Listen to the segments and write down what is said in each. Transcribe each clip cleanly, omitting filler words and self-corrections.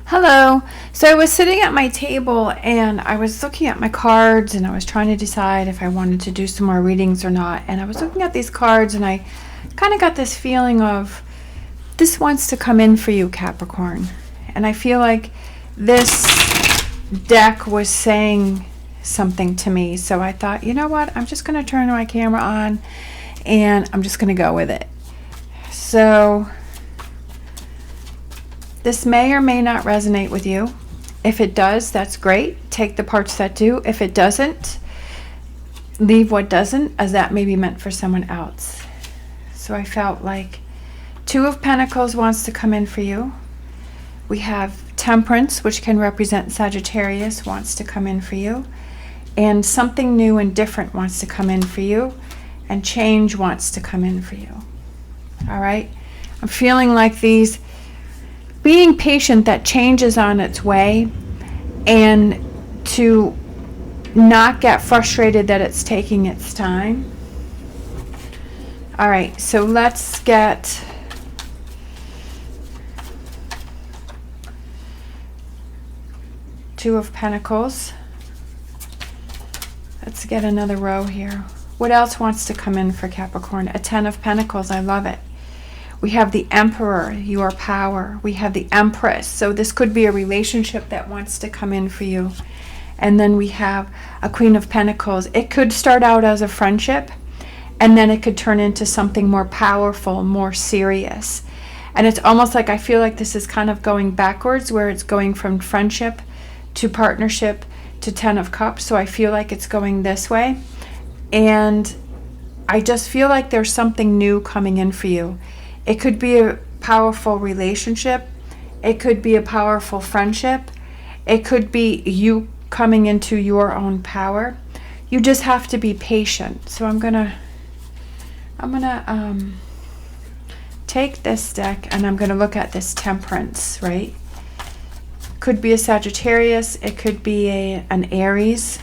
Hello. So I was sitting at my table and I was looking at my cards and I was trying to decide if I wanted to do some more readings or not. And I was looking at these cards and I kind of got this feeling of this wants to come in for you, Capricorn. And I feel like this deck was saying something to me. So I thought, you know what? I'm just going to turn my camera on and I'm just going to go with it. So this may or may not resonate with you. If it does, that's great. Take the parts that do. If it doesn't, leave what doesn't, as that may be meant for someone else. So I felt like Two of Pentacles wants to come in for you. We have Temperance, which can represent Sagittarius, wants to come in for you. And something new and different wants to come in for you. And change wants to come in for you. All right? I'm feeling like these being patient that change is on its way, and to not get frustrated that it's taking its time. All right, so let's get Two of Pentacles. Let's get another row here. What else wants to come in for Capricorn? A Ten of Pentacles. I love it. We have the Emperor, your power. We have the Empress. So this could be a relationship that wants to come in for you. And then we have a Queen of Pentacles. It could start out as a friendship, and then it could turn into something more powerful, more serious. And it's almost like I feel like this is kind of going backwards, where it's going from friendship to partnership to Ten of Cups. So I feel like it's going this way. And I just feel like there's something new coming in for you. It could be a powerful relationship. It could be a powerful friendship. It could be you coming into your own power. You just have to be patient. So I'm gonna take this deck and I'm gonna look at this Temperance, right? Could be a Sagittarius. It could be an Aries.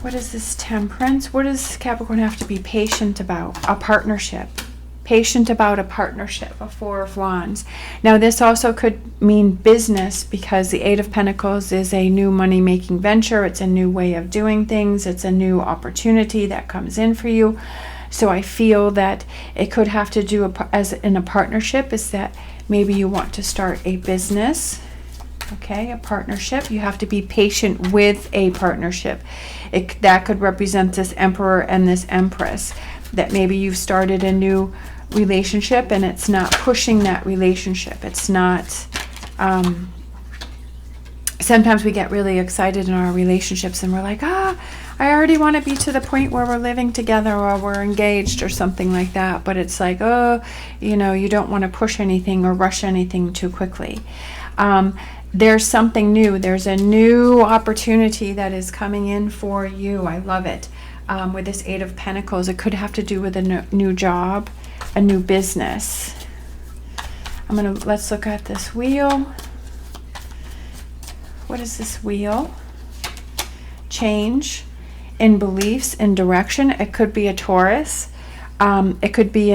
What is this Temperance? What does Capricorn have to be patient about? A partnership. Patient about a partnership, a Four of Wands. Now this also could mean business, because the Eight of Pentacles is a new money-making venture. It's a new way of doing things. It's a new opportunity that comes in for you. So I feel that it could have to do, as in a partnership, is that maybe you want to start a business. Okay, a partnership. You have to be patient with a partnership. That could represent this Emperor and this Empress. That maybe you've started a new relationship and it's not pushing that relationship. It's not... sometimes we get really excited in our relationships and we're like, I already want to be to the point where we're living together or we're engaged or something like that. But it's like, you don't want to push anything or rush anything too quickly. There's something new. There's a new opportunity that is coming in for you. I love it. With this Eight of Pentacles, it could have to do with a new job, a new business. Let's look at this wheel. What is this wheel? Change in beliefs, in direction. It could be a Taurus. It could be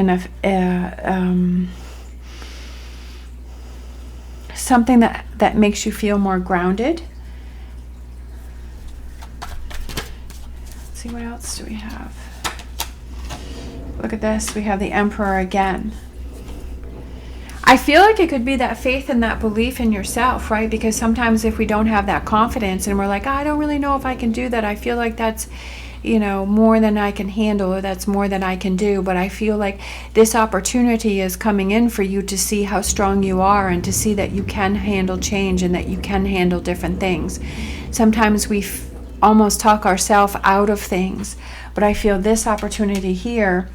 something that makes you feel more grounded. Let's see, what else do we have? Look at this. We have the Emperor again. I feel like it could be that faith and that belief in yourself, right? Because sometimes if we don't have that confidence and we're like, I don't really know if I can do that. I feel like that's, more than I can handle, or that's more than I can do. But I feel like this opportunity is coming in for you to see how strong you are and to see that you can handle change and that you can handle different things. Sometimes we almost talk ourselves out of things. But I feel this opportunity here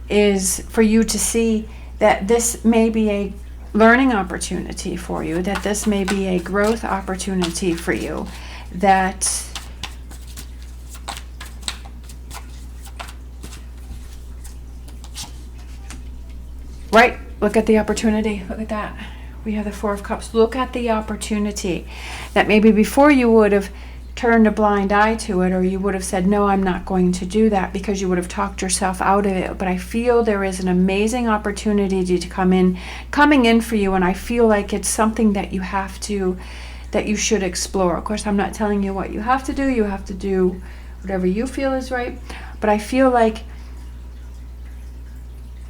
is for you to see that this may be a learning opportunity for you, that this may be a growth opportunity for you, that right, look at the opportunity. Look at that. We have the Four of Cups. Look at the opportunity that maybe before you would have turned a blind eye to it, or you would have said, no, I'm not going to do that, because you would have talked yourself out of it. But I feel there is an amazing opportunity to coming in for you, and I feel like it's something that you should explore. Of course, I'm not telling you what you have to do. You have to do whatever you feel is right. But I feel like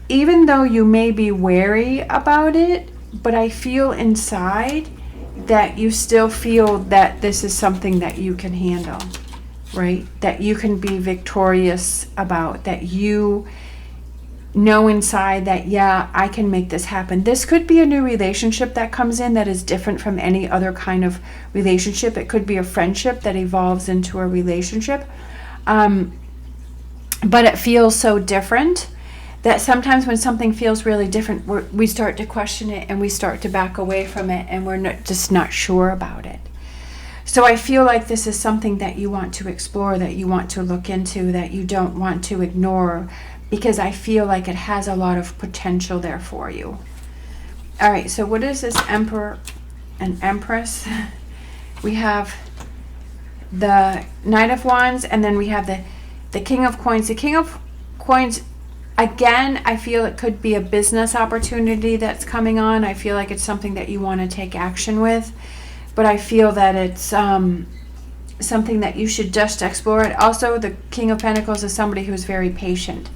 even though you may be wary about it, but I feel inside that you still feel that this is something that you can handle, right? That you can be victorious about, that you know inside that, yeah, I can make this happen. This could be a new relationship that comes in that is different from any other kind of relationship. It could be a friendship that evolves into a relationship. But it feels so different that sometimes when something feels really different, we start to question it and we start to back away from it, and we're just not sure about it. So I feel like this is something that you want to explore, that you want to look into, that you don't want to ignore, because I feel like it has a lot of potential there for you. All right, so what is this Emperor and Empress? We have the Knight of Wands, and then we have the King of Coins. The King of Coins, again, I feel it could be a business opportunity that's coming on. I feel like it's something that you want to take action with, but I feel that it's something that you should just explore it. Also, the King of Pentacles is somebody who's very patient.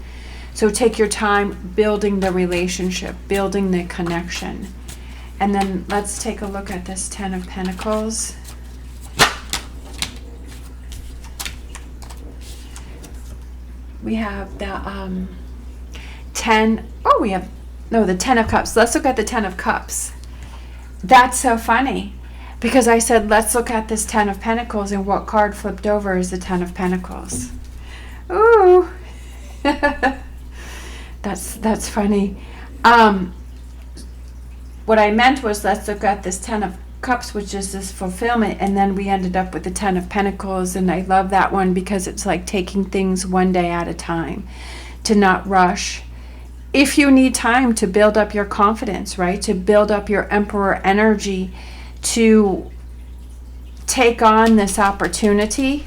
So take your time building the relationship, building the connection. And then let's take a look at this Ten of Pentacles. We have the the Ten of Cups. Let's look at the Ten of Cups. That's so funny, because I said let's look at this Ten of Pentacles, and what card flipped over is the Ten of Pentacles. Ooh. That's funny. What I meant was let's look at this Ten of Cups, which is this fulfillment, and then we ended up with the Ten of Pentacles, and I love that one because it's like taking things one day at a time, to not rush. If you need time to build up your confidence, right, to build up your Emperor energy, to take on this opportunity,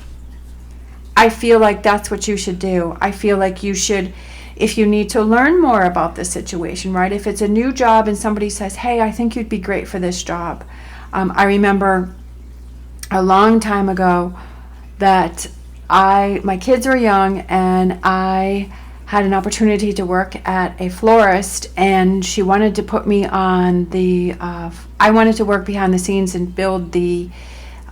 I feel like that's what you should do. I feel like you should, if you need to learn more about the situation, right? If it's a new job and somebody says, hey, I think you'd be great for this job. I remember a long time ago that my kids were young, and I had an opportunity to work at a florist, and she wanted to put me on I wanted to work behind the scenes and build the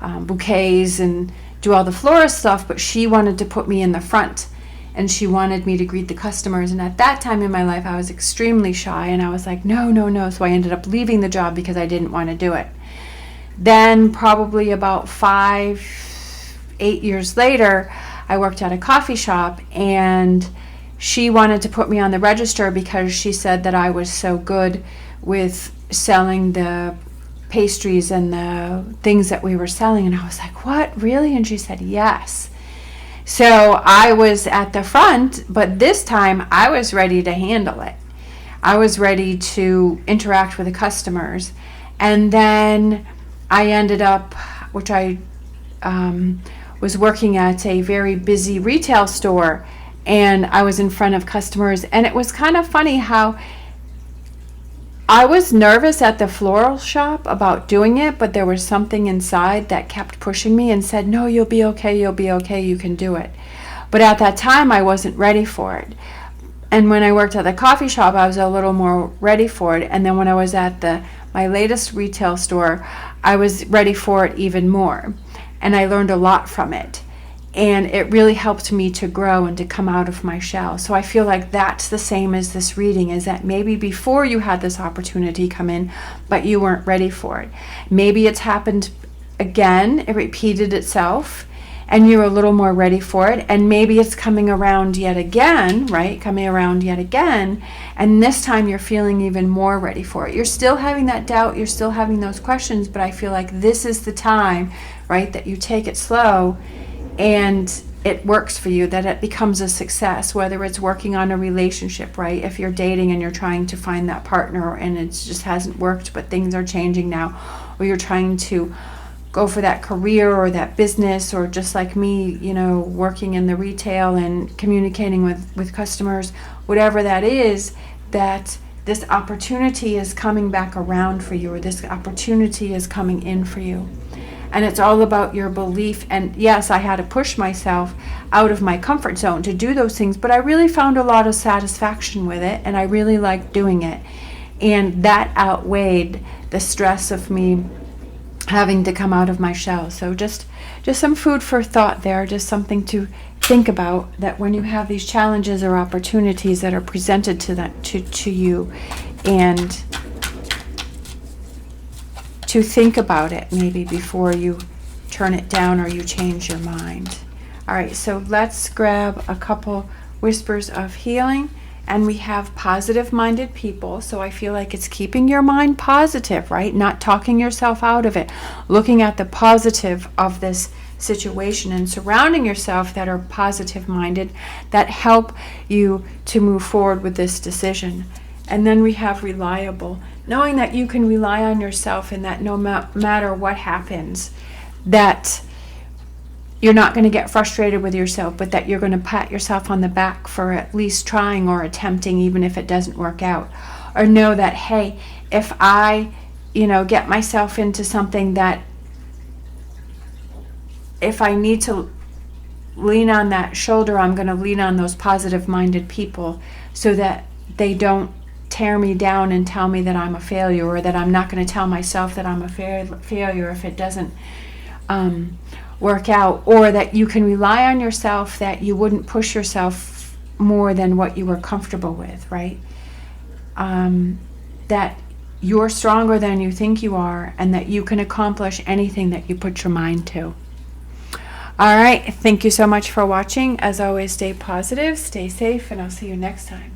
bouquets and do all the florist stuff, but she wanted to put me in the front. And she wanted me to greet the customers. And at that time in my life, I was extremely shy. And I was like, no. So I ended up leaving the job because I didn't want to do it. Then probably about 5-8 years later, I worked at a coffee shop. And she wanted to put me on the register because she said that I was so good with selling the pastries and the things that we were selling. And I was like, what, really? And she said, yes. So I was at the front, but this time I was ready to handle it. I was ready to interact with the customers. And then I ended up, which I was working at a very busy retail store, and I was in front of customers. And it was kind of funny how I was nervous at the floral shop about doing it, but there was something inside that kept pushing me and said, no, you'll be okay, you can do it. But at that time, I wasn't ready for it. And when I worked at the coffee shop, I was a little more ready for it. And then when I was at my latest retail store, I was ready for it even more. And I learned a lot from it. And it really helped me to grow and to come out of my shell. So I feel like that's the same as this reading, is that maybe before you had this opportunity come in, but you weren't ready for it. Maybe it's happened again, it repeated itself, and you're a little more ready for it. And maybe it's coming around yet again, right? Coming around yet again. And this time you're feeling even more ready for it. You're still having that doubt, you're still having those questions, but I feel like this is the time, right, that you take it slow and it works for you, that it becomes a success, whether it's working on a relationship, right? If you're dating and you're trying to find that partner and it just hasn't worked, but things are changing now, or you're trying to go for that career or that business, or just like me, you know, working in the retail and communicating with customers, whatever that is, that this opportunity is coming back around for you, or this opportunity is coming in for you. And it's all about your belief. And yes, I had to push myself out of my comfort zone to do those things, but I really found a lot of satisfaction with it, and I really liked doing it. And that outweighed the stress of me having to come out of my shell. So just some food for thought there, just something to think about, that when you have these challenges or opportunities that are presented to you, and to think about it maybe before you turn it down or you change your mind. All right, so let's grab a couple whispers of healing. And we have positive-minded people, so I feel like it's keeping your mind positive, right? Not talking yourself out of it, looking at the positive of this situation, and surrounding yourself that are positive-minded, that help you to move forward with this decision. And then we have reliable, knowing that you can rely on yourself, and that no matter what happens, that you're not going to get frustrated with yourself, but that you're going to pat yourself on the back for at least trying or attempting, even if it doesn't work out. Or know that, hey, if I, get myself into something, that if I need to lean on that shoulder, I'm going to lean on those positive-minded people, so that they don't tear me down and tell me that I'm a failure, or that I'm not going to tell myself that I'm a failure if it doesn't work out. Or that you can rely on yourself, that you wouldn't push yourself more than what you were comfortable with, right? That you're stronger than you think you are, and that you can accomplish anything that you put your mind to. All right, thank you so much for watching. As always, stay positive, stay safe, and I'll see you next time.